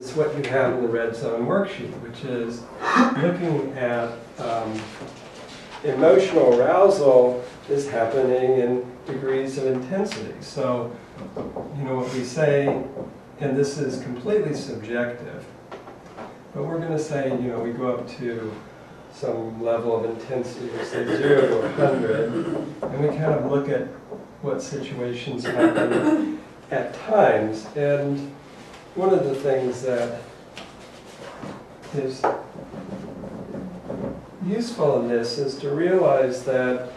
It's what you have in the red zone worksheet, which is looking at emotional arousal is happening in degrees of intensity. So, you know what we say, and this is completely subjective, but we're going to say, you know, we go up to some level of intensity, say 0 to 100, and we kind of look at what situations happen at times. And one of the things that is useful in this is to realize that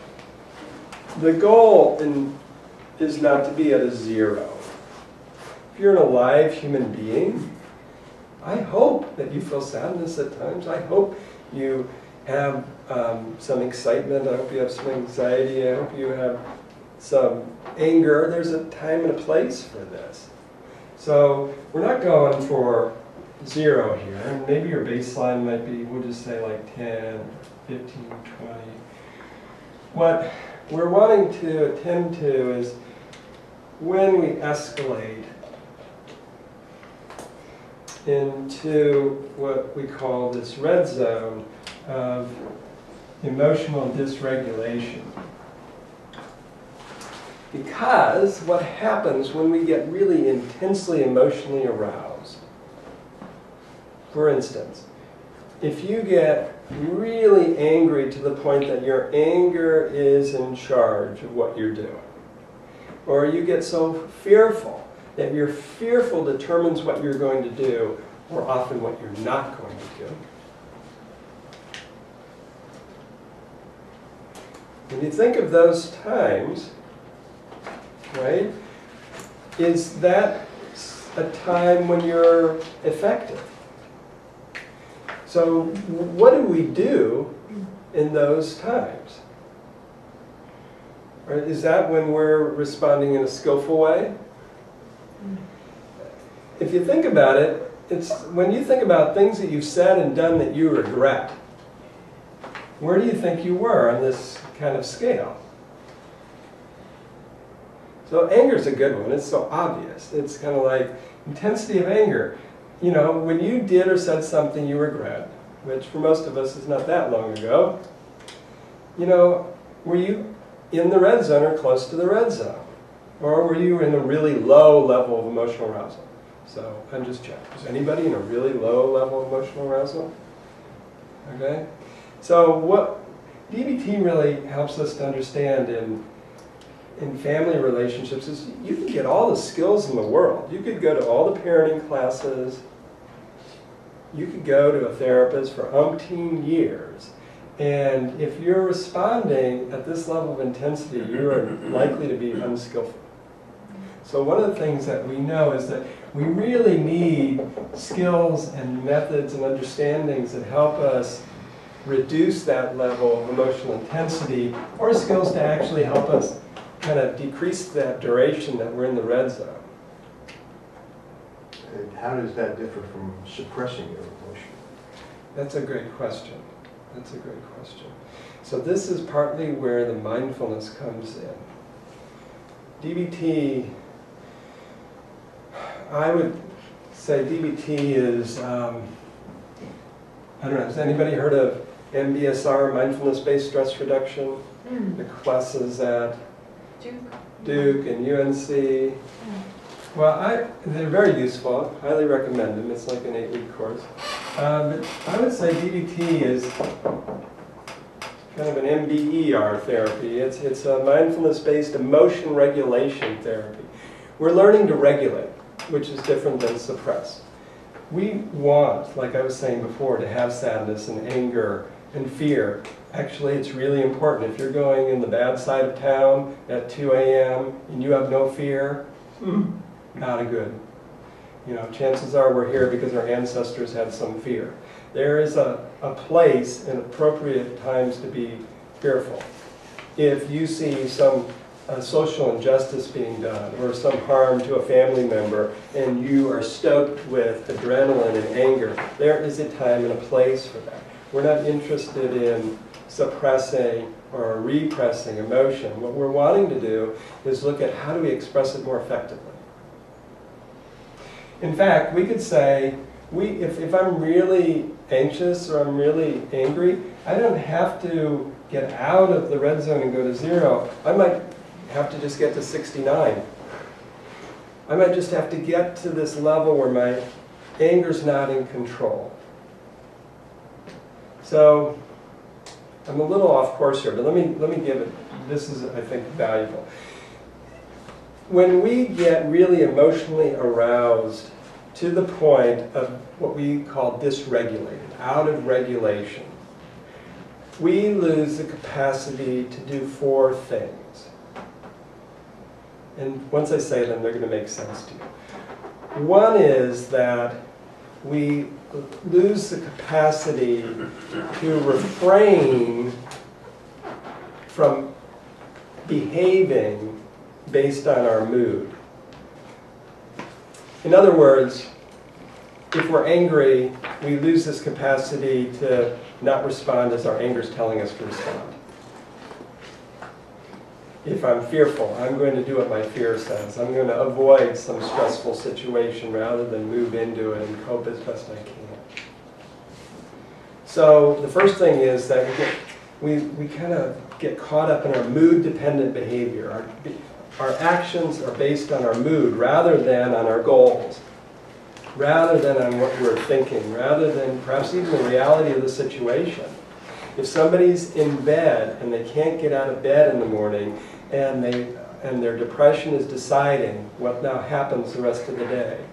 the goal is not to be at a 0. If you're an alive human being, I hope that you feel sadness at times. I hope you have some excitement. I hope you have some anxiety. I hope you have some anger. There's a time and a place for this. So we're not going for 0 here. And maybe your baseline might be, we'll just say like 10, 15, 20. What we're wanting to attend to is when we escalate into what we call this red zone of emotional dysregulation. Because what happens when we get really intensely emotionally aroused, for instance, if you get really angry to the point that your anger is in charge of what you're doing, or you get so fearful that your fearful determines what you're going to do, or often what you're not going to do. When you think of those times, right, is that a time when you're effective? So what do we do in those times? Right, is that when we're responding in a skillful way? If you think about it, it's when you think about things that you've said and done that you regret, where do you think you were on this kind of scale? So anger is a good one. It's so obvious. It's kind of like intensity of anger. You know, when you did or said something you regret, which for most of us is not that long ago, you know, were you in the red zone or close to the red zone? Or were you in a really low level of emotional arousal? So I'm just checking. Is anybody in a really low level of emotional arousal? Okay? So what DBT really helps us to understand in family relationships is you can get all the skills in the world. You could go to all the parenting classes. You could go to a therapist for umpteen years. And if you're responding at this level of intensity, you are likely to be unskillful. So one of the things that we know is that we really need skills and methods and understandings that help us reduce that level of emotional intensity, or skills to actually help us kind of decrease that duration that we're in the red zone. And how does that differ from suppressing your emotion? That's a great question. That's a great question. So this is partly where the mindfulness comes in. DBT, I would say DBT is, I don't know, has anybody heard of MBSR, mindfulness-based stress reduction? The classes at Duke and UNC. Well, they're very useful. I highly recommend them. It's like an 8-week course. But I would say DBT is kind of an MBER therapy. It's a mindfulness-based emotion regulation therapy. We're learning to regulate, which is different than suppress. We want, like I was saying before, to have sadness and anger and fear. Actually, it's really important. If you're going in the bad side of town at 2 a.m. and you have no fear, not a good. You know, chances are we're here because our ancestors had some fear. There is a place and appropriate times to be fearful. If you see some social injustice being done or some harm to a family member and you are stoked with adrenaline and anger, there is a time and a place for that. We're not interested in suppressing or repressing emotion. What we're wanting to do is look at how do we express it more effectively. In fact, we could say if I'm really anxious or I'm really angry, I don't have to get out of the red zone and go to 0. I might have to just get to 69. I might just have to get to this level where my anger's not in control. So I'm a little off course here, but let me give it, this is, I think, valuable. When we get really emotionally aroused to the point of what we call dysregulated, out of regulation, we lose the capacity to do 4 things. And once I say them, they're going to make sense to you. One is that we lose the capacity to refrain from behaving based on our mood. In other words, if we're angry, we lose this capacity to not respond as our anger is telling us to respond. If I'm fearful, I'm going to do what my fear says. I'm going to avoid some stressful situation rather than move into it and cope as best I can. So the first thing is that we kind of get caught up in our mood-dependent behavior. Our actions are based on our mood rather than on our goals, rather than on what we're thinking, rather than perhaps even the reality of the situation. If somebody's in bed and they can't get out of bed in the morning and their depression is deciding what now happens the rest of the day,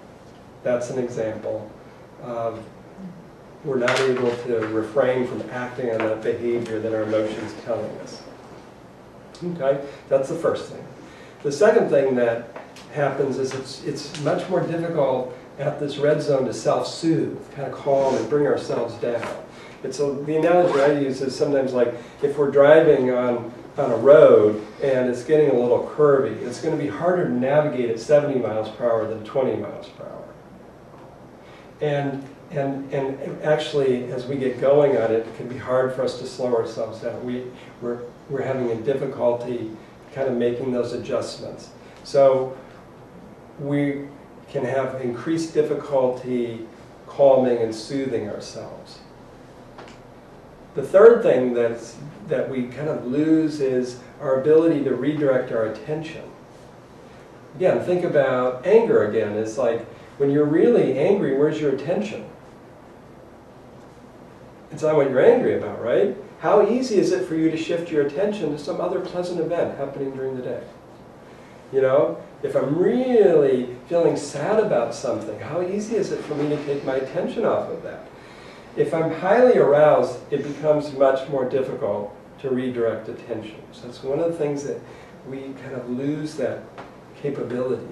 that's an example of we're not able to refrain from acting on that behavior that our emotions telling us. Okay, that's the first thing. The second thing that happens is it's much more difficult at this red zone to self-soothe, kind of calm and bring ourselves down. The analogy I use is sometimes like if we're driving on a road and it's getting a little curvy, it's going to be harder to navigate at 70 miles per hour than 20 miles per hour. And actually, as we get going on it, it can be hard for us to slow ourselves down. We're having a difficulty kind of making those adjustments. So we can have increased difficulty calming and soothing ourselves. The third thing that we kind of lose is our ability to redirect our attention. Again, think about anger again. It's like when you're really angry, where's your attention? It's on what you're angry about, right? How easy is it for you to shift your attention to some other pleasant event happening during the day? You know, if I'm really feeling sad about something, how easy is it for me to take my attention off of that? If I'm highly aroused, it becomes much more difficult to redirect attention. So that's one of the things that we kind of lose that capability.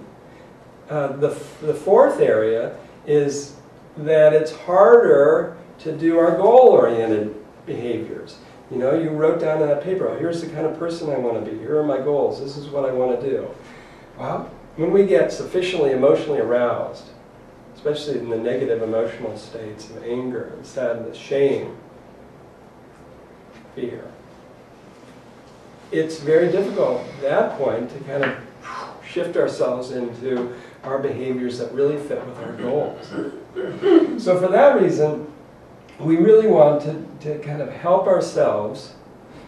The fourth area is that it's harder to do our goal-oriented behaviors. You know, you wrote down on that paper, oh, here's the kind of person I want to be. Here are my goals. This is what I want to do. Well, when we get sufficiently emotionally aroused, especially in the negative emotional states of anger, sadness, shame, fear, it's very difficult at that point to kind of shift ourselves into our behaviors that really fit with our goals. So for that reason, we really want to kind of help ourselves,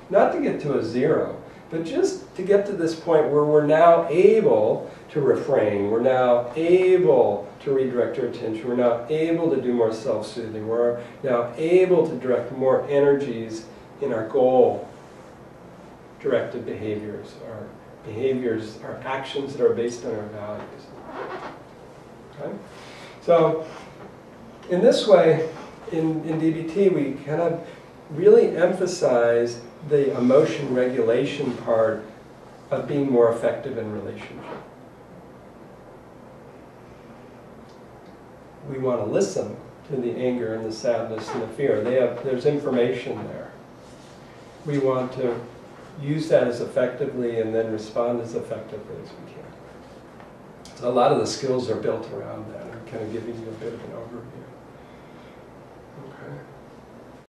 not to get to a 0, but just to get to this point where we're now able to refrain, we're now able to redirect our attention, we're now able to do more self-soothing, we're now able to direct more energies in our goal-directed behaviors, our actions that are based on our values. Okay? So, in this way, in DBT, we kind of really emphasize the emotion regulation part of being more effective in relationship. We want to listen to the anger and the sadness and the fear. There's information there. We want to use that as effectively and then respond as effectively as we can. So a lot of the skills are built around that. I'm kind of giving you a bit of an overview. Okay.